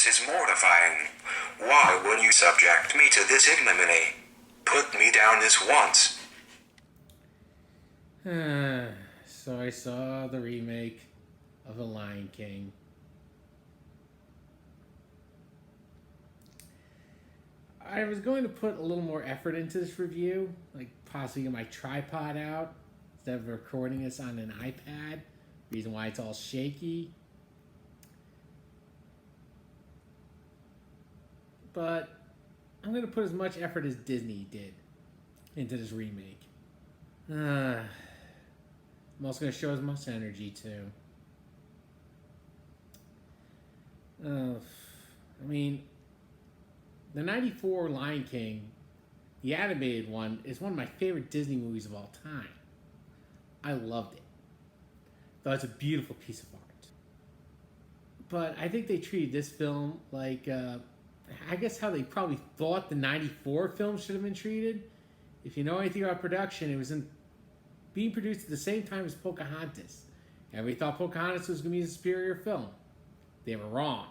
This is mortifying. Why will you subject me to this ignominy? Put me down this once. So I saw the remake of The Lion King. I was going to put a little more effort into this review, like possibly get my tripod out instead of recording this on an iPad. Reason why it's all shaky. But I'm going to put as much effort as Disney did into this remake. I'm also going to show as much energy too. I mean, the 94 Lion King, the animated one, is one of my favorite Disney movies of all time. I loved it. Though it's a beautiful piece of art. But I think they treated this film like, I guess how they probably thought the 94 film should have been treated. If you know anything about production, it was being produced at the same time as Pocahontas. And we thought Pocahontas was going to be a superior film. They were wrong.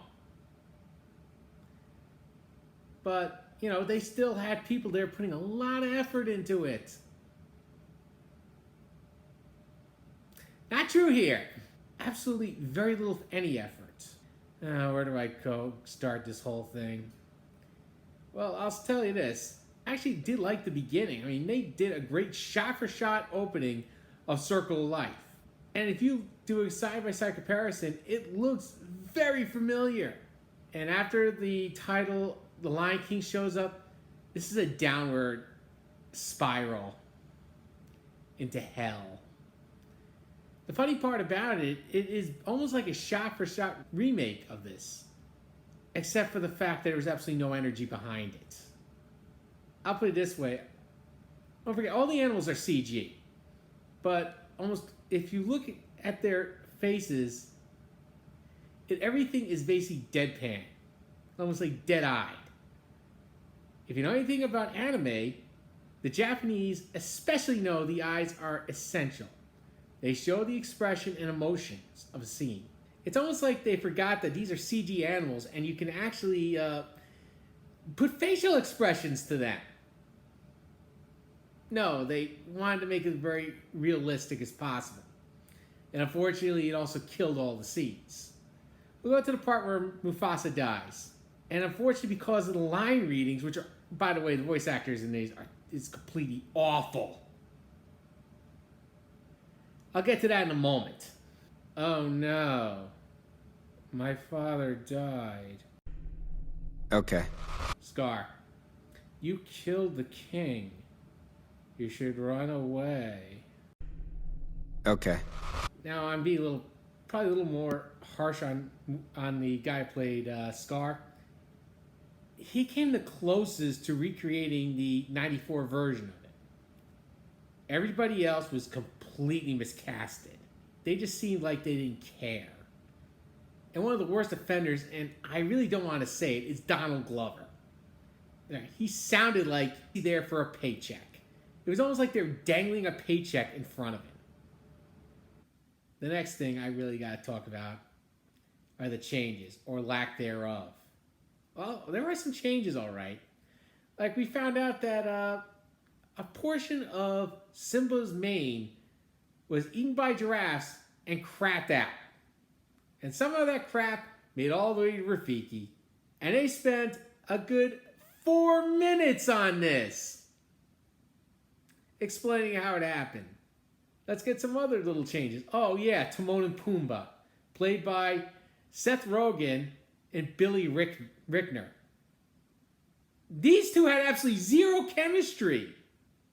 But, you know, they still had people there putting a lot of effort into it. Not true here. Absolutely very little, if any, effort. Where do I go start this whole thing? Well, I'll tell you this. I actually did like the beginning. I mean, they did a great shot-for-shot opening of Circle of Life. And if you do a side-by-side comparison, it looks very familiar. And after the title, The Lion King, shows up, this is a downward spiral into hell. The funny part about it, it is almost like a shot-for-shot remake of this. Except for the fact that there was absolutely no energy behind it. I'll put it this way. Don't forget, all the animals are CG. But almost, if you look at their faces, everything is basically deadpan. Almost like dead-eyed. If you know anything about anime, the Japanese especially know the eyes are essential. They show the expression and emotions of a scene. It's almost like they forgot that these are CG animals and you can actually put facial expressions to them. No, they wanted to make it very realistic as possible. And unfortunately, it also killed all the scenes. We'll go to the part where Mufasa dies. And unfortunately, because of the line readings, which are, by the way, the voice actors in these is completely awful. I'll get to that in a moment. Oh no. My father died. Okay. Scar, you killed the king. You should run away. Okay. Now I'm being probably a little more harsh on the guy who played Scar. He came the closest to recreating the 94 version of it. Everybody else was completely miscasted. They just seemed like they didn't care. And one of the worst offenders, and I really don't want to say it, is Donald Glover. He sounded like he's there for a paycheck. It was almost like they were dangling a paycheck in front of him. The next thing I really got to talk about are the changes, or lack thereof. Well, there were some changes, all right. Like, we found out that a portion of Simba's mane was eaten by giraffes and crapped out. And some of that crap made all the way to Rafiki. And they spent a good 4 minutes on this, explaining how it happened. Let's get some other little changes. Oh yeah, Timon and Pumbaa, played by Seth Rogen and Billy Rickner. These two had absolutely zero chemistry.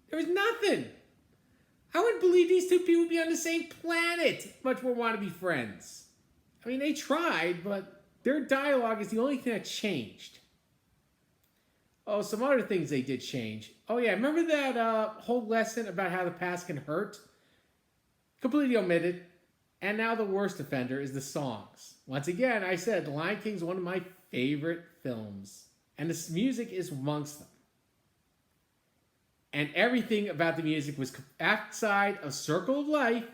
There was nothing. I wouldn't believe these two people would be on the same planet, much more want to be friends. I mean, they tried, but their dialogue is the only thing that changed. Oh, some other things they did change. Oh yeah, remember that whole lesson about how the past can hurt? Completely omitted. And now the worst offender is the songs. Once again, I said The Lion King is one of my favorite films. And the music is amongst them. And everything about the music was outside of Circle of Life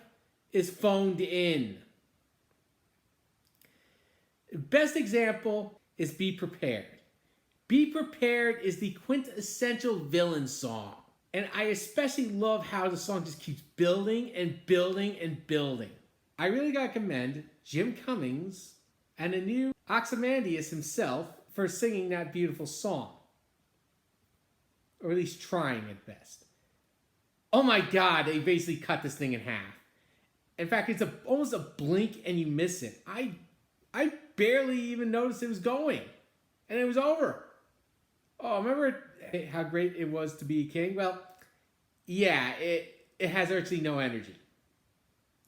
is phoned in. Best example is Be Prepared. Be Prepared is the quintessential villain song. And I especially love how the song just keeps building and building and building. I really gotta commend Jim Cummings and the new Ozymandias himself for singing that beautiful song. Or at least trying at best. Oh my God, they basically cut this thing in half. In fact, it's almost a blink and you miss it. I barely even noticed it was going. And it was over. Oh, remember how great it was to be a king? Well, yeah, it has virtually no energy.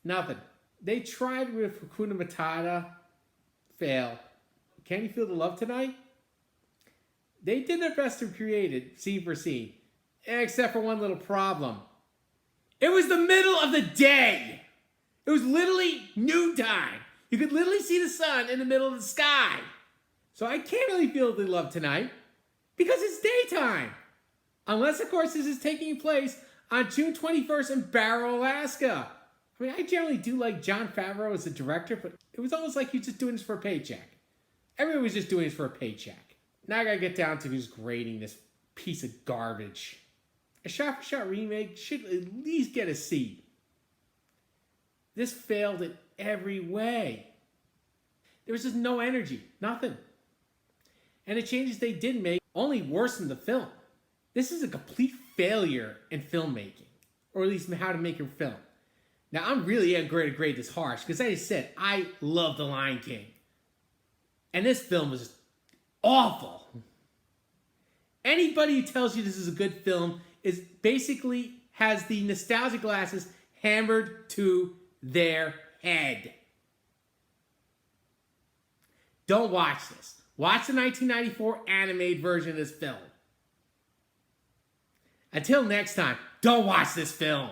Nothing. They tried with Hakuna Matata. Fail. Can You Feel the Love Tonight? They did their best to create it, scene for scene. Except for one little problem. It was the middle of the day. It was literally noontime. You could literally see the sun in the middle of the sky. So I can't really feel the love tonight because it's daytime. Unless, of course, this is taking place on June 21st in Barrow, Alaska. I mean, I generally do like Jon Favreau as a director, but it was almost like he was just doing this for a paycheck. Everyone was just doing this for a paycheck. Now I gotta get down to who's grading this piece of garbage. A shot-for-shot remake should at least get a C. This failed in every way. There was just no energy, nothing. And the changes they did make only worsened the film. This is a complete failure in filmmaking, or at least how to make a film. Now, I'm really going to grade this harsh, because as I said, I love The Lion King. And this film was awful. Anybody who tells you this is a good film is basically has the nostalgia glasses hammered to their head. Don't watch this. Watch the 1994 animated version of this film. Until next time, don't watch this film.